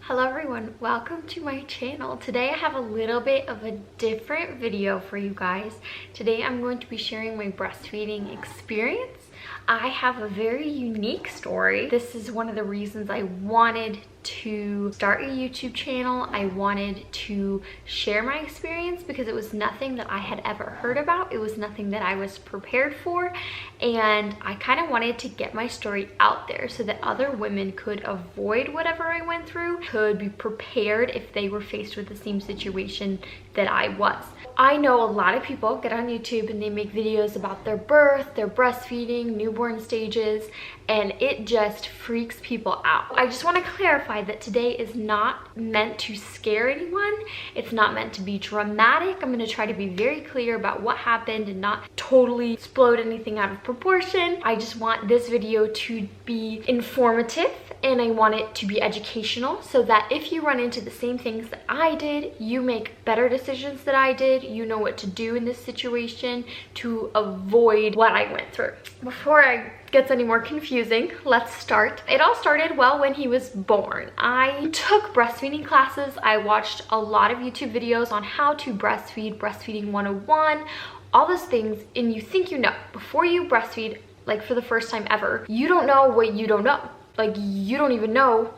Hello everyone, welcome to my channel. Today I have a little bit of a different video for you guys. Today I'm going to be sharing my breastfeeding experience. I have a very unique story. This is one of the reasons I wanted to start a YouTube channel. I wanted to share my experience because it was nothing that I had ever heard about. It was nothing that I was prepared for, and I kind of wanted to get my story out there so that other women could avoid whatever I went through, could be prepared if they were faced with the same situation that I was. I know a lot of people get on YouTube and they make videos about their birth, their breastfeeding, newborn stages, and it just freaks people out. I just want to clarify that today is not meant to scare anyone. It's not meant to be dramatic. I'm going to try to be very clear about what happened and not totally explode anything out of proportion. I just want this video to be informative and I want it to be educational so that if you run into the same things that I did, you make better decisions that I did. You know what to do in this situation to avoid what I went through. Before I gets any more confusing, let's start. It all started well when he was born. I took breastfeeding classes. I watched a lot of YouTube videos on how to breastfeed, breastfeeding 101, all those things, and you think you know. Before you breastfeed, like for the first time ever, you don't know what you don't know. Like you don't even know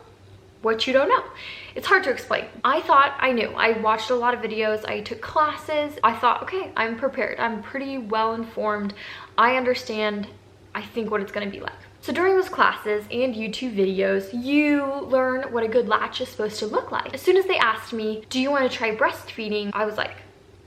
what you don't know. It's hard to explain. I thought I knew. I watched a lot of videos. I took classes. I thought, okay, I'm prepared. I'm pretty well informed. I understand, I think, what it's gonna be like. So during those classes and YouTube videos, you learn what a good latch is supposed to look like. As soon as they asked me, do you wanna try breastfeeding? I was like,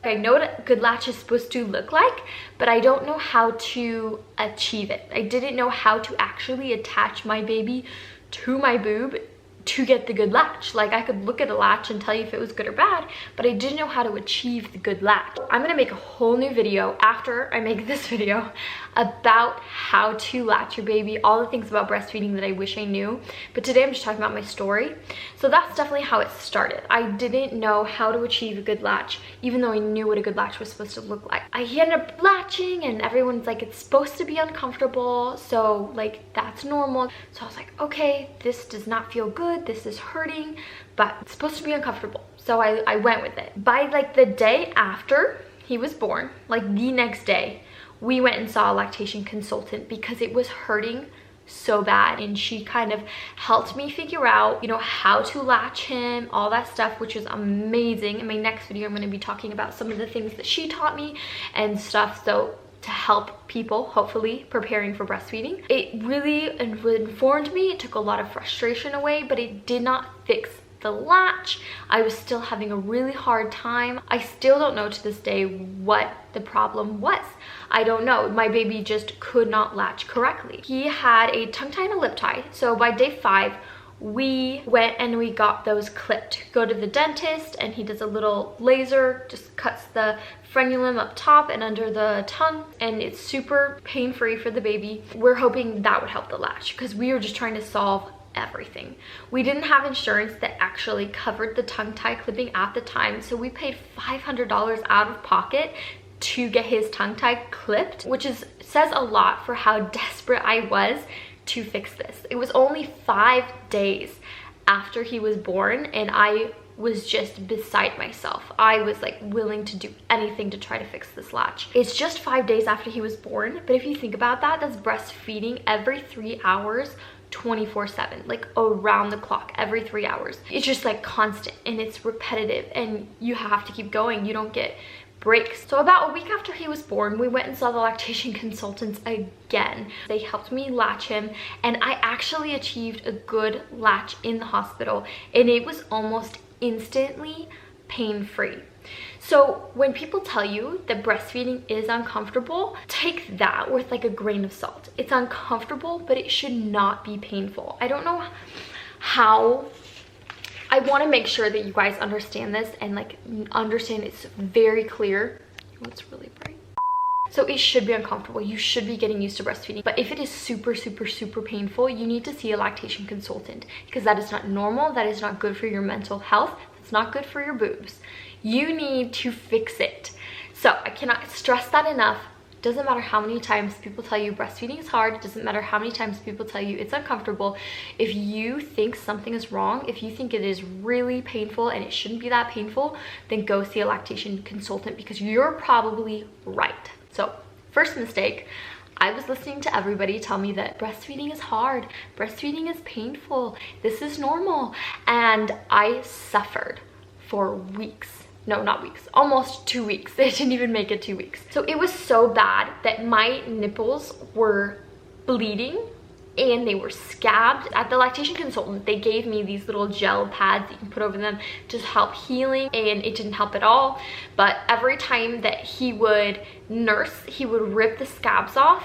I know what a good latch is supposed to look like, but I don't know how to achieve it. I didn't know how to actually attach my baby to my boob to get the good latch. Like I could look at a latch and tell you if it was good or bad, but I didn't know how to achieve the good latch. I'm gonna make a whole new video after I make this video about how to latch your baby, all the things about breastfeeding that I wish I knew. But today I'm just talking about my story. So that's definitely how it started. I didn't know how to achieve a good latch, even though I knew what a good latch was supposed to look like. I ended up latching and everyone's like, it's supposed to be uncomfortable. So like, that's normal. So I was like, okay, this does not feel good. This is hurting, but it's supposed to be uncomfortable. So I went with it. By like the day after he was born, like the next day, we went and saw a lactation consultant because it was hurting so bad, and she kind of helped me figure out, you know, how to latch him, all that stuff, which was amazing. In my next video, I'm going to be talking about some of the things that she taught me and stuff, so to help people hopefully preparing for breastfeeding. It really informed me. It took a lot of frustration away, but it did not fix the latch. I was still having a really hard time. I still don't know to this day what the problem was. I don't know. My baby just could not latch correctly. He had a tongue tie and a lip tie. So by day 5, we went and we got those clipped. Go to the dentist and he does a little laser, just cuts the frenulum up top and under the tongue, and it's super pain-free for the baby. We're hoping that would help the latch because we were just trying to solve everything. We didn't have insurance that actually covered the tongue tie clipping at the time, so we paid $500 out of pocket to get his tongue tie clipped, which says a lot for how desperate I was to fix this. It was only 5 days after he was born and I was just beside myself. I was like willing to do anything to try to fix this latch. It's just 5 days after he was born, but if you think about that, that's breastfeeding every 3 hours, 24/7, like around the clock, every 3 hours. It's just like constant and it's repetitive and you have to keep going. You don't get breaks. So about a week after he was born, we went and saw the lactation consultants again. They helped me latch him and I actually achieved a good latch in the hospital, and it was almost instantly pain-free. So when people tell you that breastfeeding is uncomfortable, take that with like a grain of salt. It's uncomfortable, but it should not be painful. I don't know how. I want to make sure that you guys understand this and like understand it's very clear. Oh, it's really bright. So it should be uncomfortable. You should be getting used to breastfeeding. But if it is super, super, super painful, you need to see a lactation consultant because that is not normal. That is not good for your mental health. It's not good for your boobs. You need to fix it. So I cannot stress that enough. Doesn't matter how many times people tell you breastfeeding is hard. It doesn't matter how many times people tell you it's uncomfortable. If you think something is wrong, if you think it is really painful and it shouldn't be that painful, then go see a lactation consultant, because you're probably right. So first mistake, I was listening to everybody tell me that breastfeeding is hard, breastfeeding is painful, this is normal, and I suffered for weeks. No, not weeks, almost 2 weeks. It didn't even make it 2 weeks. So it was so bad that my nipples were bleeding and they were scabbed. At the lactation consultant, they gave me these little gel pads that you can put over them to help healing, and it didn't help at all. But every time that he would nurse, he would rip the scabs off.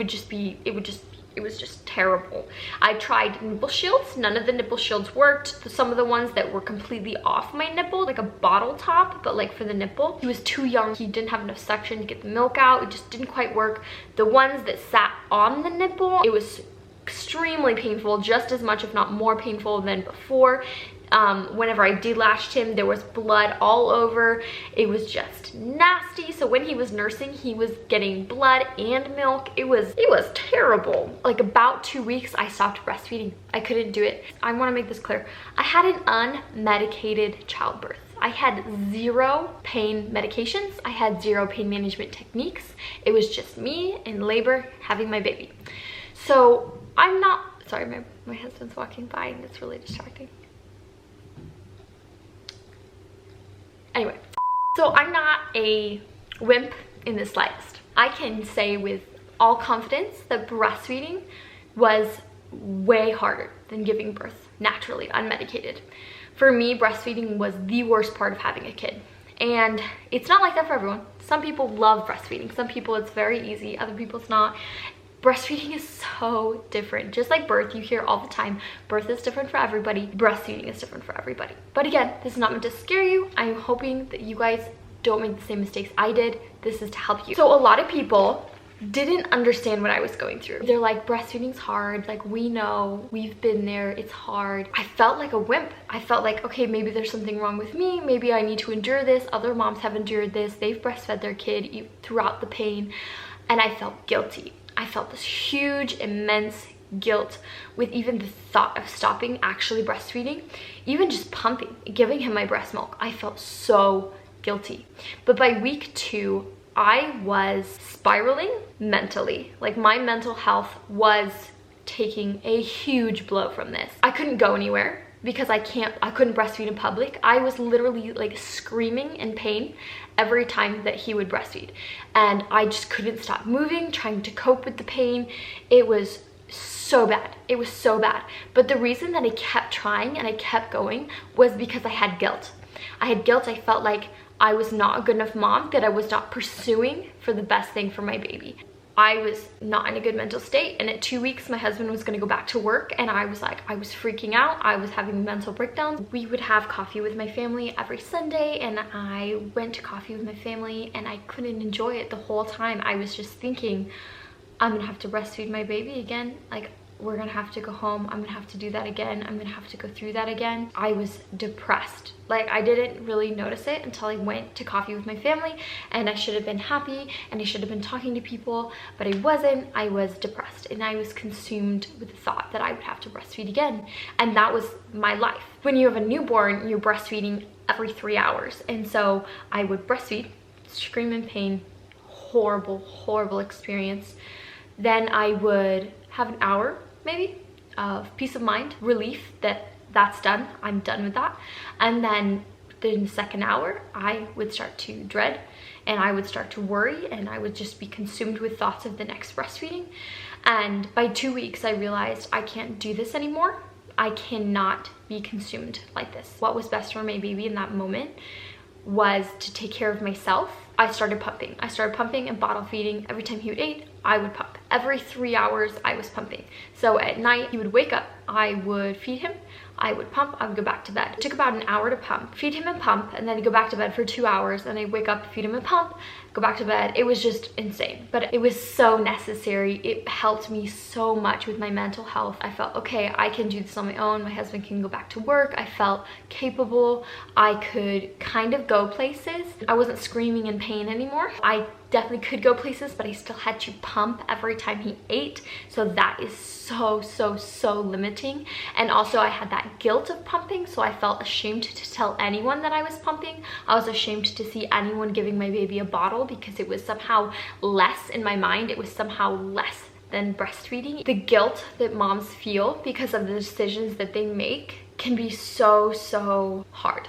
It was just terrible. I tried nipple shields. None of the nipple shields worked. Some of the ones that were completely off my nipple, like a bottle top, but like for the nipple. He was too young. He didn't have enough suction to get the milk out. It just didn't quite work. The ones that sat on the nipple, it was extremely painful, just as much if not more painful than before. Whenever I delatched him, there was blood all over. It was just nasty. So when he was nursing, he was getting blood and milk. It was terrible. Like about 2 weeks, I stopped breastfeeding. I couldn't do it. I want to make this clear. I had an unmedicated childbirth. I had 0 pain medications. I had 0 pain management techniques. It was just me in labor having my baby. So I'm not, sorry, my husband's walking by and it's really distracting. Anyway, so I'm not a wimp in the slightest. I can say with all confidence that breastfeeding was way harder than giving birth naturally, unmedicated. For me, breastfeeding was the worst part of having a kid. And it's not like that for everyone. Some people love breastfeeding. Some people it's very easy, other people it's not. Breastfeeding is so different. Just like birth, you hear all the time, birth is different for everybody, breastfeeding is different for everybody. But again, this is not meant to scare you. I'm hoping that you guys don't make the same mistakes I did. This is to help you. So a lot of people didn't understand what I was going through. They're like, breastfeeding's hard. Like, we know, we've been there, it's hard. I felt like a wimp. I felt like, okay, maybe there's something wrong with me. Maybe I need to endure this. Other moms have endured this. They've breastfed their kid throughout the pain. And I felt guilty. I felt this huge, immense guilt with even the thought of stopping actually breastfeeding, even just pumping, giving him my breast milk. I felt so guilty. But by week 2, I was spiraling mentally. Like, my mental health was taking a huge blow from this. I couldn't go anywhere because I couldn't breastfeed in public. I was literally like screaming in pain every time that he would breastfeed. And I just couldn't stop moving, trying to cope with the pain. It was so bad. It was so bad. But the reason that I kept trying and I kept going was because I had guilt. I had guilt. I felt like I was not a good enough mom, that I was not pursuing for the best thing for my baby. I was not in a good mental state, and at 2 weeks my husband was going to go back to work, and I was freaking out. I was having mental breakdowns. We would have coffee with my family every Sunday, and I went to coffee with my family and I couldn't enjoy it the whole time. I was just thinking, I'm gonna have to breastfeed my baby again. Like, we're gonna have to go home. I'm gonna have to do that again. I'm gonna have to go through that again. I was depressed. Like, I didn't really notice it until I went to coffee with my family, and I should have been happy and I should have been talking to people, but I wasn't. I was depressed and I was consumed with the thought that I would have to breastfeed again. And that was my life. When you have a newborn, you're breastfeeding every 3 hours. And so I would breastfeed, scream in pain, horrible, horrible experience. Then I would have an hour maybe of peace of mind, relief that that's done, I'm done with that. And then in the second hour, I would start to dread and I would start to worry, and I would just be consumed with thoughts of the next breastfeeding. And by 2 weeks, I realized I can't do this anymore. I cannot be consumed like this. What was best for my baby in that moment was to take care of myself. I started pumping. I started pumping and bottle feeding. Every time he would eat, I would pump. Every 3 hours, I was pumping. So at night, he would wake up. I would feed him. I would pump. I would go back to bed. It took about an hour to pump. Feed him and pump, and then go back to bed for 2 hours. And I'd wake up, feed him and pump, go back to bed. It was just insane. But it was so necessary. It helped me so much with my mental health. I felt, okay, I can do this on my own. My husband can go back to work. I felt capable. I could kind of go places. I wasn't screaming in pain anymore. I definitely could go places, but I still had to pump every time he ate. So that is so limiting. And also I had that guilt of pumping, so I felt ashamed to tell anyone that I was pumping. I was ashamed to see anyone giving my baby a bottle because it was somehow less in my mind. It was somehow less than breastfeeding. The guilt that moms feel because of the decisions that they make can be so hard.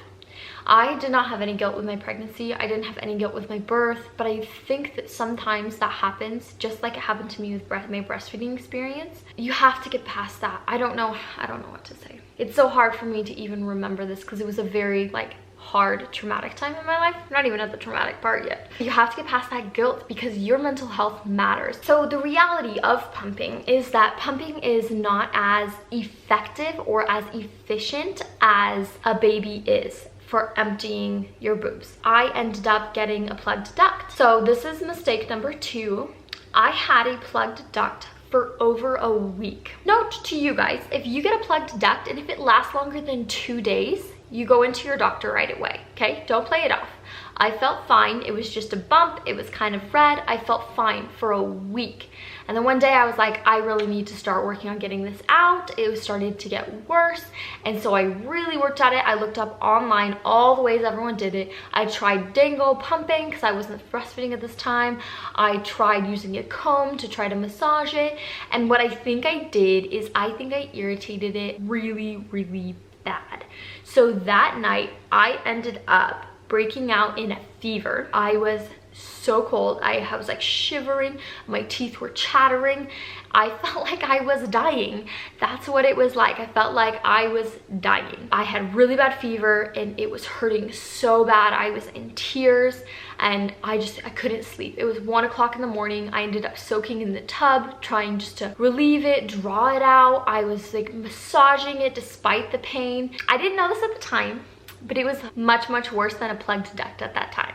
I did not have any guilt with my pregnancy. I didn't have any guilt with my birth, but I think that sometimes that happens, just like it happened to me with my breastfeeding experience. You have to get past that. I don't know what to say. It's so hard for me to even remember this because it was a very like hard, traumatic time in my life. Not even at the traumatic part yet. You have to get past that guilt because your mental health matters. So the reality of pumping is that pumping is not as effective or as efficient as a baby is for emptying your boobs. I ended up getting a plugged duct. So this is mistake number 2. I had a plugged duct for over a week. Note to you guys, if you get a plugged duct and if it lasts longer than 2 days, you go into your doctor right away, okay? Don't play it off. I felt fine. It was just a bump. It was kind of red. I felt fine for a week. And then one day I was like, I really need to start working on getting this out. It was started to get worse. And so I really worked at it. I looked up online all the ways everyone did it. I tried dangle pumping because I wasn't breastfeeding at this time. I tried using a comb to try to massage it. And what I think I did is I think I irritated it really bad. So that night I ended up breaking out in a fever. I was so cold. I was like shivering. My teeth were chattering. I felt like I was dying. That's what it was like. I felt like I was dying. I had really bad fever and it was hurting so bad. I was in tears and I couldn't sleep. It was 1 o'clock in the morning. I ended up soaking in the tub, trying just to relieve it, draw it out. I was like massaging it despite the pain. I didn't know this at the time, but it was much worse than a plugged duct at that time.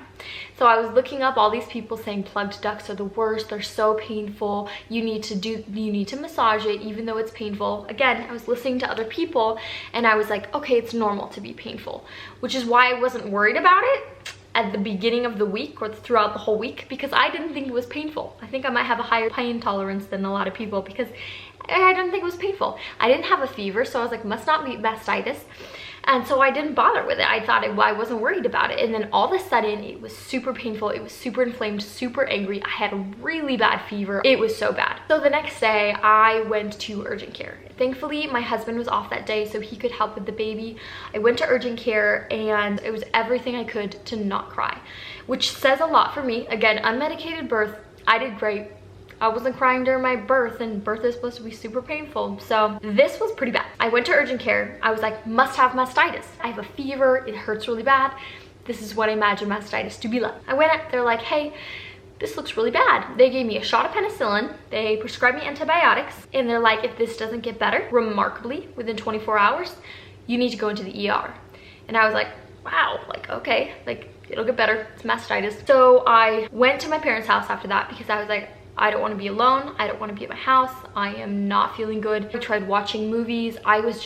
So I was looking up all these people saying plugged ducts are the worst. They're so painful. You need to massage it even though it's painful. Again, I was listening to other people and I was like, okay, it's normal to be painful, which is why I wasn't worried about it at the beginning of the week or throughout the whole week, because I didn't think it was painful. I think I might have a higher pain tolerance than a lot of people because I didn't think it was painful. I didn't have a fever, so I was like, must not be mastitis. And so I didn't bother with it. I thought I wasn't worried about it. And then all of a sudden it was super painful. It was super inflamed, super angry. I had a really bad fever. It was so bad. So the next day I went to urgent care. Thankfully, my husband was off that day so he could help with the baby. I went to urgent care and it was everything I could to not cry, which says a lot for me. Again, unmedicated birth, I did great. I wasn't crying during my birth, and birth is supposed to be super painful. So this was pretty bad. I went to urgent care. I was like, must have mastitis. I have a fever. It hurts really bad. This is what I imagine mastitis to be like. I went up, they're like, hey, this looks really bad. They gave me a shot of penicillin. They prescribed me antibiotics. And they're like, if this doesn't get better, remarkably, within 24 hours, you need to go into the ER. And I was like, wow, like, okay, like it'll get better. It's mastitis. So I went to my parents' house after that because I was like, I don't want to be alone. I don't want to be at my house. I am not feeling good. I tried watching movies. I was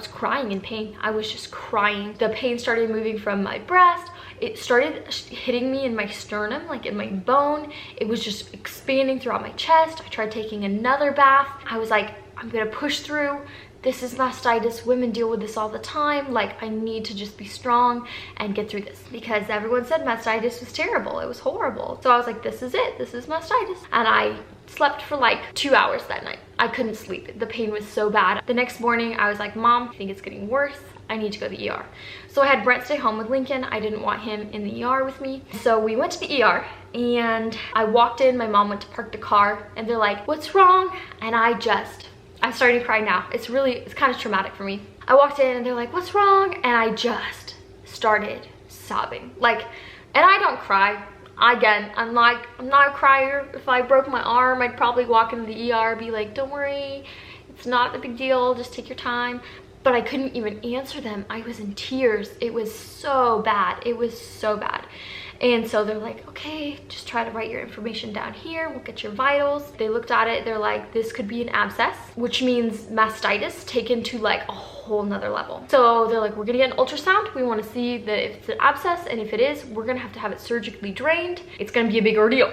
crying in pain. I was just crying. The pain started moving from my breast. It started hitting me in my sternum, like in my bone. It was just expanding throughout my chest. I tried taking another bath. I was like, I'm gonna push through. This is mastitis. Women deal with this all the time. Like, I need to just be strong and get through this, because everyone said mastitis was terrible. It was horrible. So I was like, this is it. This is mastitis. And I slept for like 2 hours that night. I couldn't sleep. The pain was so bad. The next morning, I was like, Mom, I think it's getting worse. I need to go to the ER. So I had Brent stay home with Lincoln. I didn't want him in the ER with me. So we went to the ER and I walked in. My mom went to park the car and they're like, what's wrong? And I'm starting to cry now. It's kind of traumatic for me. I walked in and they're like, what's wrong? And I just started sobbing. Like, and I don't cry. Again, I'm not a crier. If I broke my arm, I'd probably walk into the ER, be like, don't worry, it's not a big deal, just take your time. But I couldn't even answer them. I was in tears. It was so bad. It was so bad. And so they're like, okay, just try to write your information down here. We'll get your vitals. They looked at it. They're like, this could be an abscess, which means mastitis taken to like a whole nother level. So they're like, we're gonna get an ultrasound. We want to see that if it's an abscess, and if it is, we're gonna have it surgically drained. It's gonna be a big ordeal.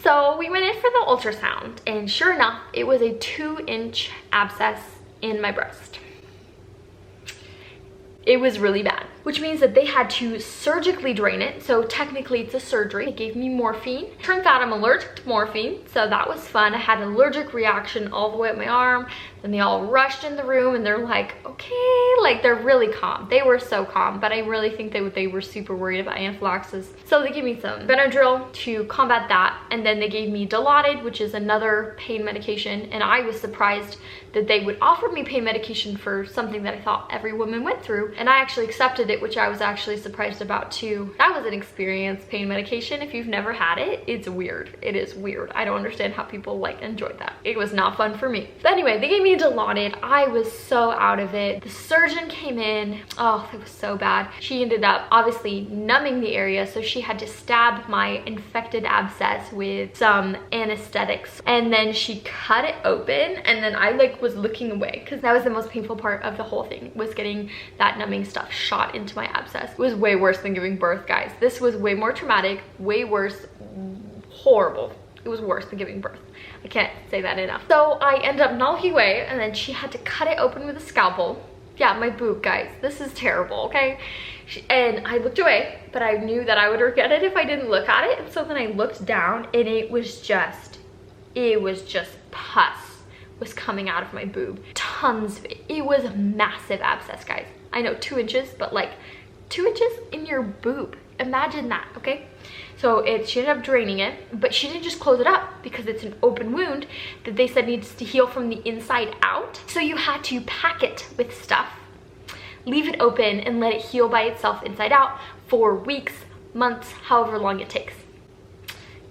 So we went in for the ultrasound, and sure enough, it was a 2-inch abscess in my breast. It was really bad, which means that they had to surgically drain it. So technically it's a surgery. They gave me morphine. Turns out I'm allergic to morphine, so that was fun. I had an allergic reaction all the way up my arm. Then they all rushed in the room and they're like, okay, like they're really calm. They were so calm, but I really think they were super worried about anaphylaxis. So they gave me some Benadryl to combat that. And then they gave me Dilaudid, which is another pain medication. And I was surprised that they would offer me pain medication for something that I thought every woman went through. And I actually accepted it, which I was actually surprised about too. That was an experience, pain medication. If you've never had it, it's weird. It is weird. I don't understand how people like enjoyed that. It was not fun for me. But anyway, they gave me Dilaudid. I was so out of it. The surgeon came in. Oh, it was so bad. She ended up obviously numbing the area, so she had to stab my infected abscess with some anesthetics. And then she cut it open, and then I like was looking away because that was the most painful part of the whole thing, was getting that numbing stuff shot into my abscess. It was way worse than giving birth, guys. This was way more traumatic, way worse, horrible. It was worse than giving birth. I can't say that enough. So I ended up knocking away, and then she had to cut it open with a scalpel. Yeah, my boob, guys. This is terrible, okay? And I looked away, but I knew that I would regret it if I didn't look at it. So then I looked down, and it was just pus was coming out of my boob. Tons of it. It was a massive abscess, guys. I know 2 inches, but like 2 inches in your boob. Imagine that, okay? So she ended up draining it, but she didn't just close it up because it's an open wound that they said needs to heal from the inside out. So you had to pack it with stuff, leave it open, and let it heal by itself inside out for weeks, months, however long it takes.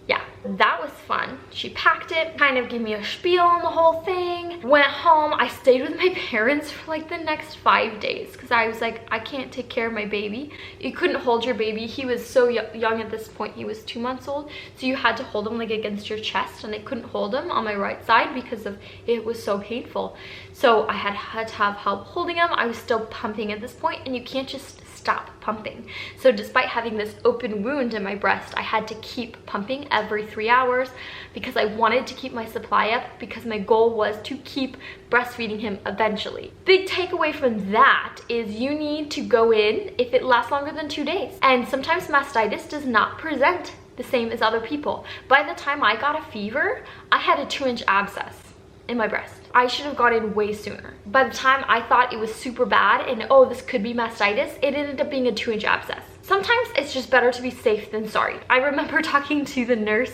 Yeah, that was fun. She packed it, kind of gave me a spiel on the whole thing. Went home. I stayed with my parents for like the next 5 days because I was like, I can't take care of my baby. You couldn't hold your baby. He was so young at this point. He was 2 months old. So you had to hold him like against your chest, and I couldn't hold him on my right side because of it was so painful. So I had to have help holding him. I was still pumping at this point, and you can't just stop pumping. So despite having this open wound in my breast, I had to keep pumping every 3 hours because I wanted to keep my supply up, because my goal was to keep breastfeeding him eventually. Big takeaway from that is you need to go in if it lasts longer than 2 days. And sometimes mastitis does not present the same as other people. By the time I got a fever, I had a 2-inch abscess in my breast. I should have got in way sooner. By the time I thought it was super bad and oh, this could be mastitis, it ended up being a 2-inch abscess. Sometimes it's just better to be safe than sorry. I remember talking to the nurse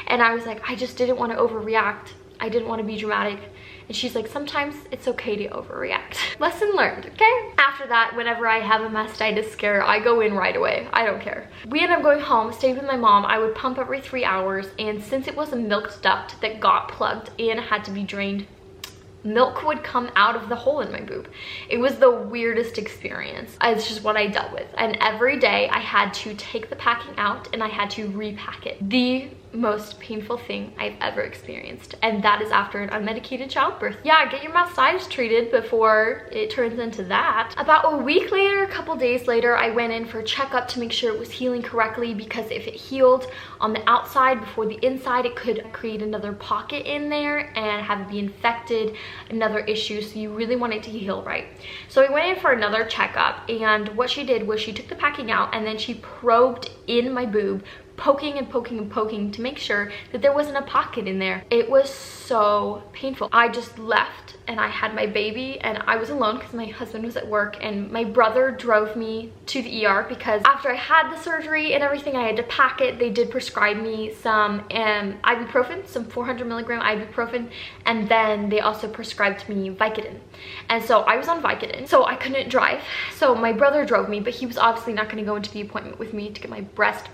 and I was like, I just didn't want to overreact. I didn't want to be dramatic. And she's like, sometimes it's okay to overreact. Lesson learned, okay? After that, whenever I have a mastitis scare, I go in right away. I don't care. We ended up going home, stayed with my mom. I would pump every 3 hours, and since it was a milk duct that got plugged and had to be drained, milk would come out of the hole in my boob. It was the weirdest experience. It's just what I dealt with. And every day I had to take the packing out and I had to repack it. The most painful thing I've ever experienced, and that is after an unmedicated childbirth. Yeah, get your mastitis treated before it turns into that. About a week later, a couple days later, I went in for a checkup to make sure it was healing correctly, because if it healed on the outside before the inside, it could create another pocket in there and have it be infected, another issue. So you really want it to heal right. So I went in for another checkup, and what she did was she took the packing out and then she probed in my boob, poking and poking and poking to make sure that there wasn't a pocket in there. It was so painful. I just left and I had my baby and I was alone because my husband was at work, and my brother drove me to the ER because after I had the surgery and everything, I had to pack it. They did prescribe me some ibuprofen, some 400 milligram ibuprofen, and then they also prescribed me Vicodin. And so I was on Vicodin, so I couldn't drive. So my brother drove me, but he was obviously not going to go into the appointment with me to get my breast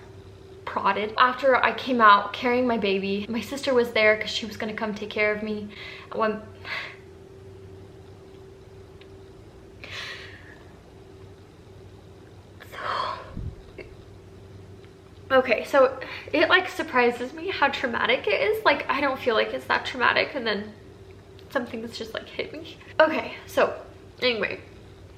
prodded. After I came out carrying my baby, my sister was there because she was going to come take care of me. Okay, so it like surprises me how traumatic it is. Like, I don't feel like it's that traumatic, and then something's just like hit me. Okay, so anyway,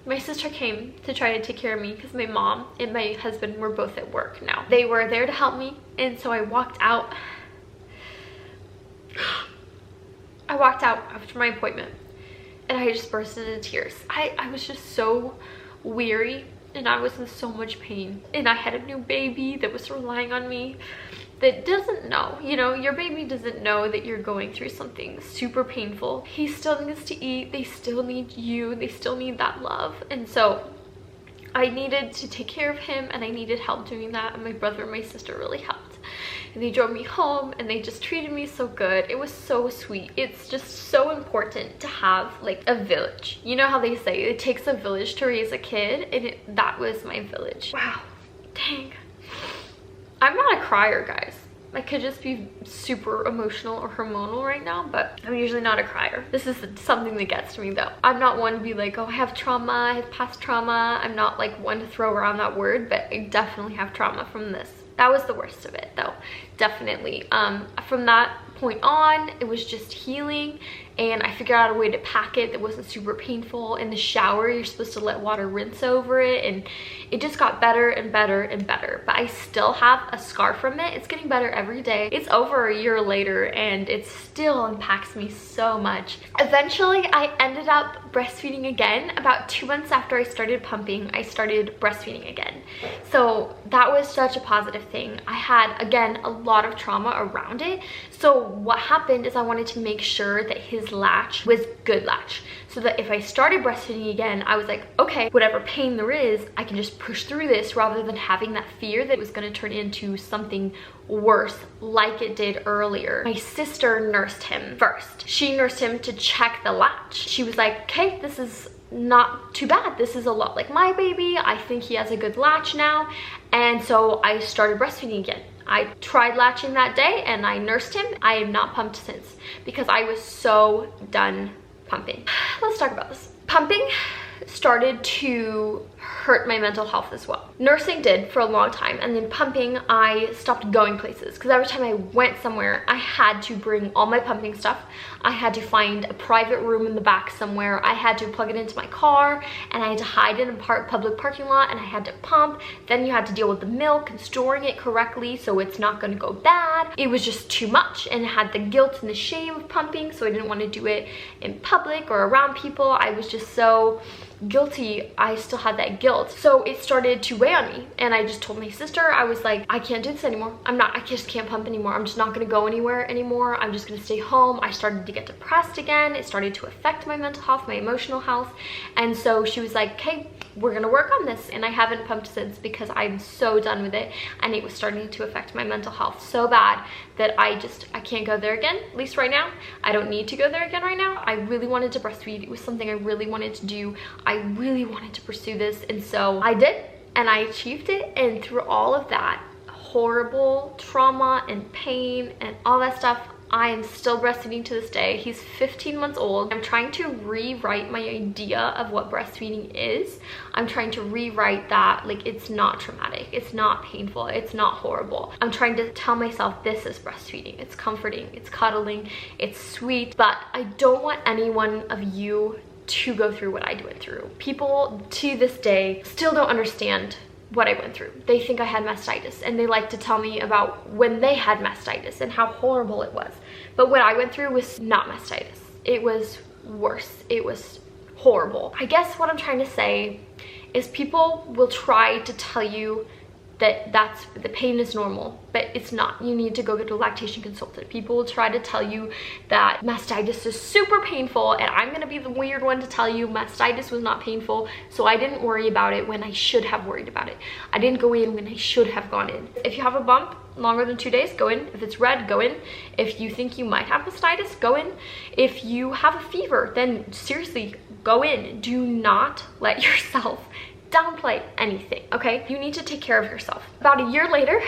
my sister came to try to take care of me because my mom and my husband were both at work now. They were there to help me, and so I walked out. I walked out after my appointment, and I just burst into tears. I was just so weary, and I was in so much pain, and I had a new baby that was relying on me, that doesn't know, you know, your baby doesn't know that you're going through something super painful. He still needs to eat, they still need you, they still need that love. And so I needed to take care of him, and I needed help doing that, and my brother and my sister really helped. And they drove me home, and they just treated me so good. It was so sweet. It's just so important to have like a village. You know how they say it takes a village to raise a kid, and that was my village. Wow, dang. I'm not a crier, guys. I could just be super emotional or hormonal right now, but I'm usually not a crier. This is something that gets to me though. I'm not one to be like, oh, I have trauma, I have past trauma. I'm not like one to throw around that word, but I definitely have trauma from this. That was the worst of it though, definitely. From that point on, it was just healing, and I figured out a way to pack it that wasn't super painful. In the shower, you're supposed to let water rinse over it, and it just got better and better and better. But I still have a scar from it. It's getting better every day. It's over a year later, and it still impacts me so much. Eventually, I ended up breastfeeding again. About 2 months after I started pumping, I started breastfeeding again. So that was such a positive thing. I had, again, a lot of trauma around it. So what happened is I wanted to make sure that his latch was good latch, so that if I started breastfeeding again, I was like, okay, whatever pain there is, I can just push through this, rather than having that fear that it was going to turn into something worse like it did earlier. My sister nursed him first. She nursed him to check the latch. She was like, okay, this is not too bad. This is a lot like my baby. I think he has a good latch now. And so I started breastfeeding again. I tried latching that day, and I nursed him. I have not pumped since, because I was so done pumping. Let's talk about this. Pumping started to hurt my mental health as well. Nursing did for a long time, and then pumping, I stopped going places, because every time I went somewhere, I had to bring all my pumping stuff. I had to find a private room in the back somewhere. I had to plug it into my car, and I had to hide it in a public parking lot, and I had to pump. Then you had to deal with the milk and storing it correctly so it's not going to go bad. It was just too much, and it had the guilt and the shame of pumping, so I didn't want to do it in public or around people. I was just so guilty. I still had that guilt, so it started to weigh on me, and I just told my sister, I was like, I can't do this anymore. I just can't pump anymore. I'm just not going to go anywhere anymore. I'm just going to stay home. I started to get depressed again. It started to affect my mental health, my emotional health, and so she was like, okay, we're gonna work on this. And I haven't pumped since, because I'm so done with it, and it was starting to affect my mental health so bad that I can't go there again, at least right now. I don't need to go there again right now. I really wanted to breastfeed. It was something I really wanted to do. I really wanted to pursue this, and so I did, and I achieved it. And through all of that horrible trauma and pain and all that stuff, I am still breastfeeding to this day. He's 15 months old. I'm trying to rewrite my idea of what breastfeeding is. I'm trying to rewrite that, like, it's not traumatic, it's not painful, it's not horrible. I'm trying to tell myself this is breastfeeding. It's comforting, it's cuddling, it's sweet. But I don't want any one of you to go through what I went through. People to this day still don't understand what I went through. They think I had mastitis, and they like to tell me about when they had mastitis and how horrible it was. But what I went through was not mastitis. It was worse. It was horrible. I guess what I'm trying to say is people will try to tell you that the pain is normal, but it's not. You need to go get a lactation consultant. People will try to tell you that mastitis is super painful, and I'm gonna be the weird one to tell you mastitis was not painful, so I didn't worry about it when I should have worried about it. I didn't go in when I should have gone in. If you have a bump longer than 2 days, go in. If it's red, go in. If you think you might have mastitis, go in. If you have a fever, then seriously, go in. Do not let yourself downplay anything, okay? You need to take care of yourself. About a year later,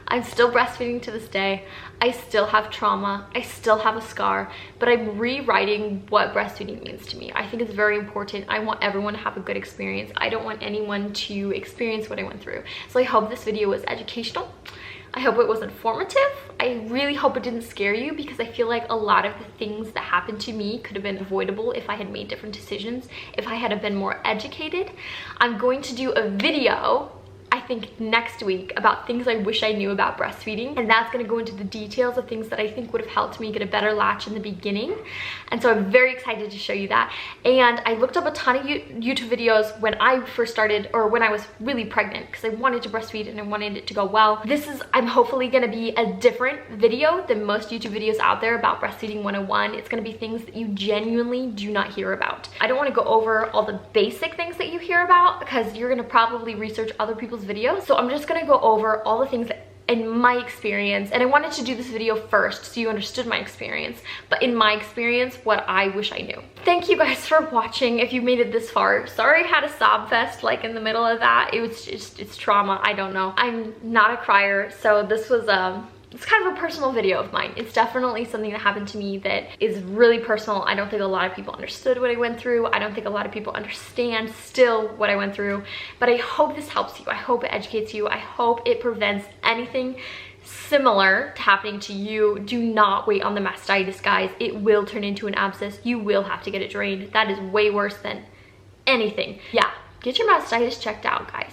I'm still breastfeeding to this day. I still have trauma. I still have a scar, but I'm rewriting what breastfeeding means to me. I think it's very important. I want everyone to have a good experience. I don't want anyone to experience what I went through. So I hope this video was educational. I hope it was informative. I really hope it didn't scare you, because I feel like a lot of the things that happened to me could have been avoidable if I had made different decisions, if I had been more educated. I'm going to do a video, I think next week, about things I wish I knew about breastfeeding, and that's going to go into the details of things that I think would have helped me get a better latch in the beginning. And so I'm very excited to show you that. And I looked up a ton of YouTube videos when I first started, or when I was really pregnant, because I wanted to breastfeed and I wanted it to go well. This is, I'm hopefully going to be a different video than most YouTube videos out there about breastfeeding 101. It's going to be things that you genuinely do not hear about. I don't want to go over all the basic things that you hear about, because you're going to probably research other people's videos. So I'm just gonna go over all the things that in my experience, and I wanted to do this video first so you understood my experience, but in my experience, what I wish I knew. Thank you guys for watching. If you made it this far, sorry I had a sob fest like in the middle of that. It was just, it's trauma, I don't know. I'm not a crier, so this was it's kind of a personal video of mine. It's definitely something that happened to me that is really personal. I don't think a lot of people understood what I went through. I don't think a lot of people understand still what I went through, but I hope this helps you. I hope it educates you. I hope it prevents anything similar to happening to you. Do not wait on the mastitis, guys. It will turn into an abscess. You will have to get it drained. That is way worse than anything. Yeah, get your mastitis checked out, guys.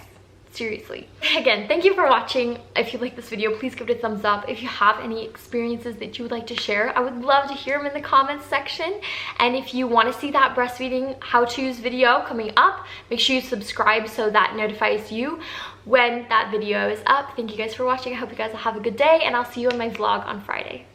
Seriously. Again, thank you for watching. If you like this video, please give it a thumbs up. If you have any experiences that you would like to share, I would love to hear them in the comments section. And if you want to see that breastfeeding how-tos video coming up, make sure you subscribe so that notifies you when that video is up. Thank you guys for watching. I hope you guys will have a good day, and I'll see you in my vlog on Friday.